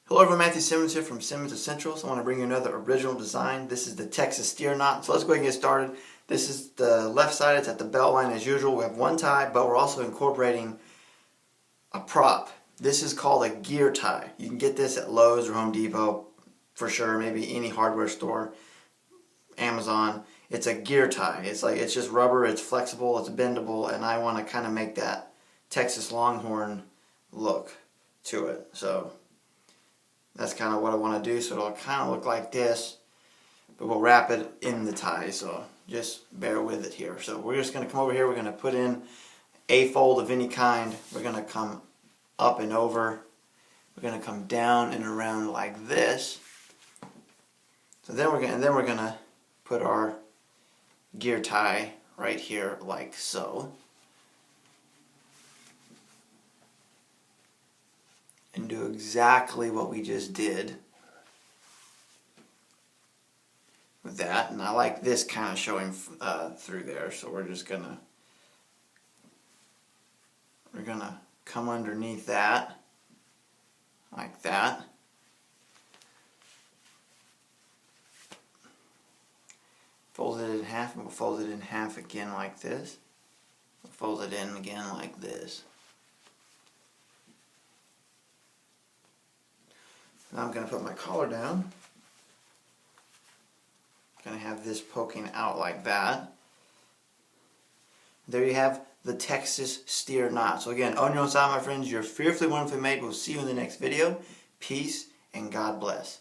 Hello everyone, Matthew Simmons here from Simmons Essentials. I want to bring you another original design. This is the Texas steer knot. So let's go ahead and get started. This is the left side. It's at the belt line as usual. We have one tie, but we're also incorporating a prop. This is called a gear tie. You can get this at Lowe's or Home Depot for sure, maybe any hardware store, Amazon. It's a gear tie. It's just rubber, it's flexible, it's bendable, and I want to kind of make that Texas Longhorn look to it. So that's kind of what I want to do, so it'll kind of look like this, but we'll wrap it in the tie, so just bear with it here. So we're just going to come over here, we're going to put in a fold of any kind, we're going to come up and over, we're going to come down and around like this. So then we're going to put our gear tie right here like so. And do exactly what we just did with that. And I like this kind of showing through there, so we're gonna come underneath that like that. Fold it in half, and we'll fold it in half again like this. We'll fold it in again like this. Now I'm going to put my collar down. I'm going to have this poking out like that. There you have the Texas steer knot. So again, on your own side, my friends, you're fearfully wonderfully made. We'll see you in the next video. Peace and God bless.